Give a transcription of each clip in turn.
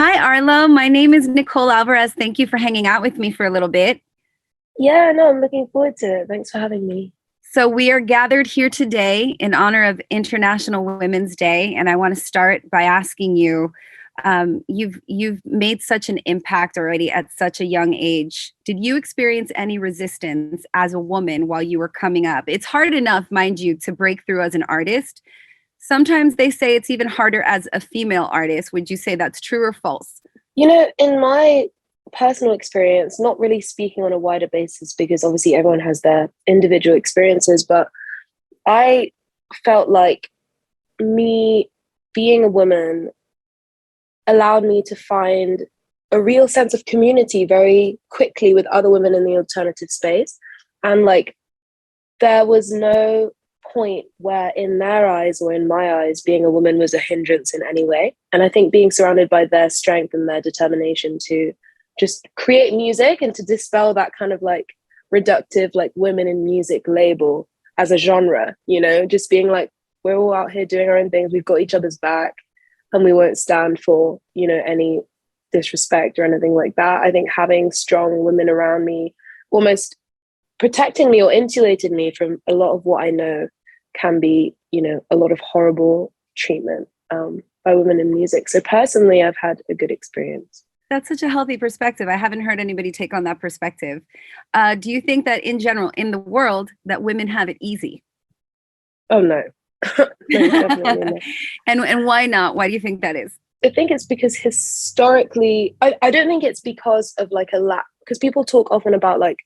Hi, Arlo. My name is Nicole Alvarez. Thank you for hanging out with me for a little bit. Yeah, no, I'm looking forward to it. Thanks for having me. So, we are gathered here today in honor of International Women's Day, and I want to start by asking you. You've made such an impact already at such a young age. Did you experience any resistance as a woman while you were coming up? It's hard enough, mind you, to break through as an artist. Sometimes they say it's even harder as a female artist. Would you say that's true or false? In my personal experience, not really speaking on a wider basis because obviously everyone has their individual experiences, but I felt like me being a woman allowed me to find a real sense of community very quickly with other women in the alternative space. And like, there was no point where in their eyes or in my eyes being a woman was a hindrance in any way. And I think being surrounded by their strength and their determination to just create music and to dispel that kind of like reductive like women in music label as a genre, just being like, we're all out here doing our own things, we've got each other's back, and we won't stand for any disrespect or anything like that. I think having strong women around me almost protecting me or insulated me from a lot of what I know can be, a lot of horrible treatment by women in music. So personally, I've had a good experience. That's such a healthy perspective. I haven't heard anybody take on that perspective. Do you think that in general, in the world, that women have it easy? Oh, no. No, definitely not. And why not? Why do you think that is? I think it's because historically, I don't think it's because of like a lack, because people talk often about like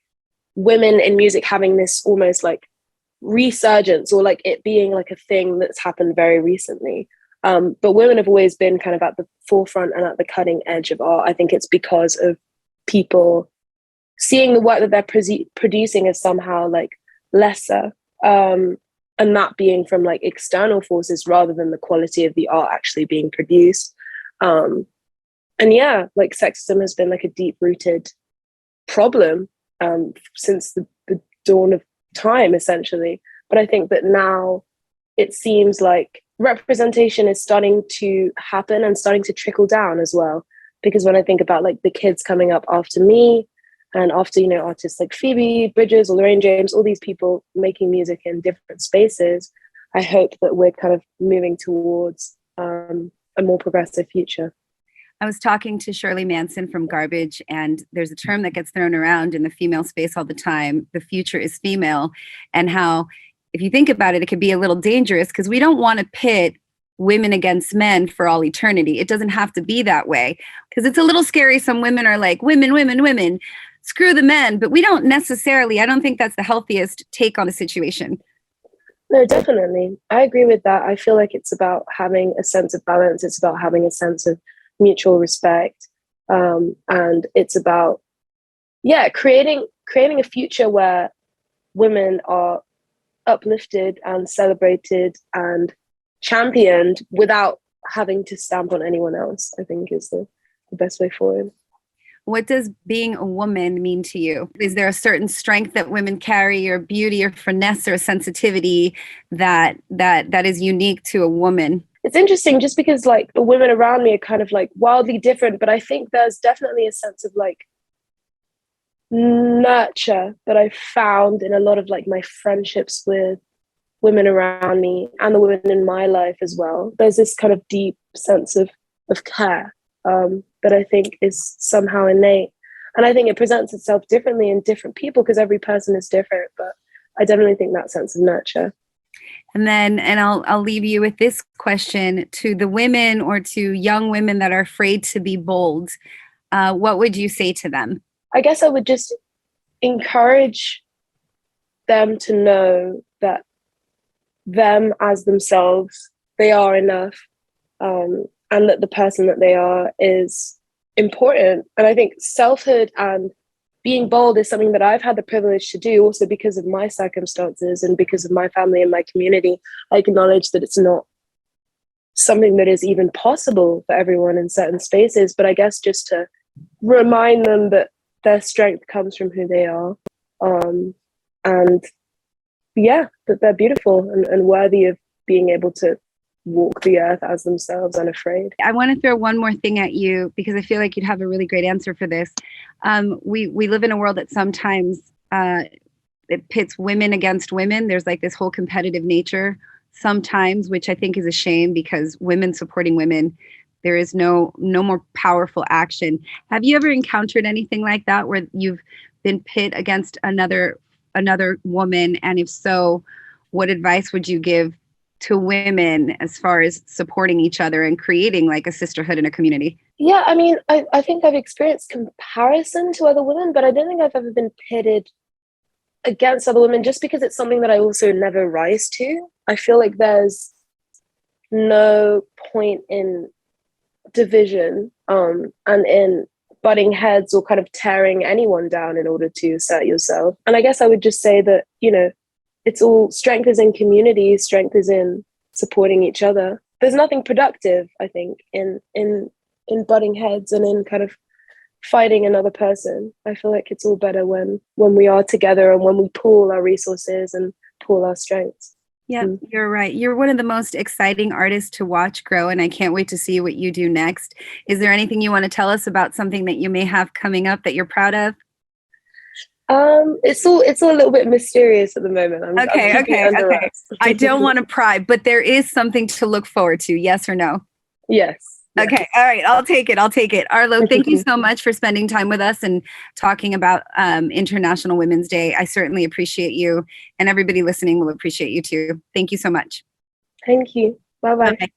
women in music having this almost like resurgence or like it being like a thing that's happened very recently. But women have always been kind of at the forefront and at the cutting edge of art. I think it's because of people seeing the work that they're producing as somehow like lesser, and that being from like external forces rather than the quality of the art actually being produced. And yeah, like sexism has been like a deep rooted problem since the dawn of time, essentially. But I think that now it seems like representation is starting to happen and starting to trickle down as well. Because when I think about like the kids coming up after me and after, artists like Phoebe Bridgers or Lorraine James, all these people making music in different spaces, I hope that we're kind of moving towards a more progressive future. I was talking to Shirley Manson from Garbage, and there's a term that gets thrown around in the female space all the time. The future is female, and how, if you think about it, it could be a little dangerous because we don't want to pit women against men for all eternity. It doesn't have to be that way because it's a little scary. Some women are like, women, women, women, screw the men. But we don't necessarily, I don't think that's the healthiest take on a situation. No, definitely. I agree with that. I feel like it's about having a sense of balance. It's about having a sense of mutual respect. And it's about, yeah, creating a future where women are uplifted and celebrated and championed without having to stamp on anyone else, I think is the best way forward. What does being a woman mean to you? Is there a certain strength that women carry, or beauty, or finesse, or sensitivity that is unique to a woman? It's interesting just because like the women around me are kind of like wildly different, but I think there's definitely a sense of like nurture that I found in a lot of like my friendships with women around me and the women in my life as well. There's this kind of deep sense of care that I think is somehow innate. And I think it presents itself differently in different people because every person is different. But I definitely think that sense of nurture. And I'll leave you with this question to the women or to young women that are afraid to be bold. What would you say to them? I guess I would just encourage them to know that them as themselves, they are enough, and that the person that they are is important. And I think selfhood and being bold is something that I've had the privilege to do also because of my circumstances and because of my family and my community. I acknowledge that it's not something that is even possible for everyone in certain spaces, but I guess just to remind them that their strength comes from who they are, and yeah, that they're beautiful and worthy of being able to walk the earth as themselves unafraid. I want to throw one more thing at you because I feel like you'd have a really great answer for this. We live in a world that sometimes it pits women against women. There's like this whole competitive nature sometimes, which I think is a shame because women supporting women, there is no more powerful action. Have you ever encountered anything like that where you've been pit against another woman? And if so, what advice would you give to women as far as supporting each other and creating like a sisterhood in a community? Yeah, I mean, I think I've experienced comparison to other women, but I don't think I've ever been pitted against other women just because it's something that I also never rise to. I feel like there's no point in division and in butting heads or kind of tearing anyone down in order to assert yourself. And I guess I would just say that, it's all strength is in community, strength is in supporting each other. There's nothing productive, I think, in butting heads and in kind of fighting another person. I feel like it's all better when we are together and when we pool our resources and pool our strengths. Yeah, You're right. You're one of the most exciting artists to watch grow, and I can't wait to see what you do next. Is there anything you want to tell us about something that you may have coming up that you're proud of? It's all a little bit mysterious at the moment. I'm keeping it under wraps. I don't want to pry, but there is something to look forward to. Yes or no? Yes. Okay. All right. I'll take it. Arlo, thank you so much for spending time with us and talking about International Women's Day. I certainly appreciate you, and everybody listening will appreciate you too. Thank you so much. Thank you. Bye-bye. Okay.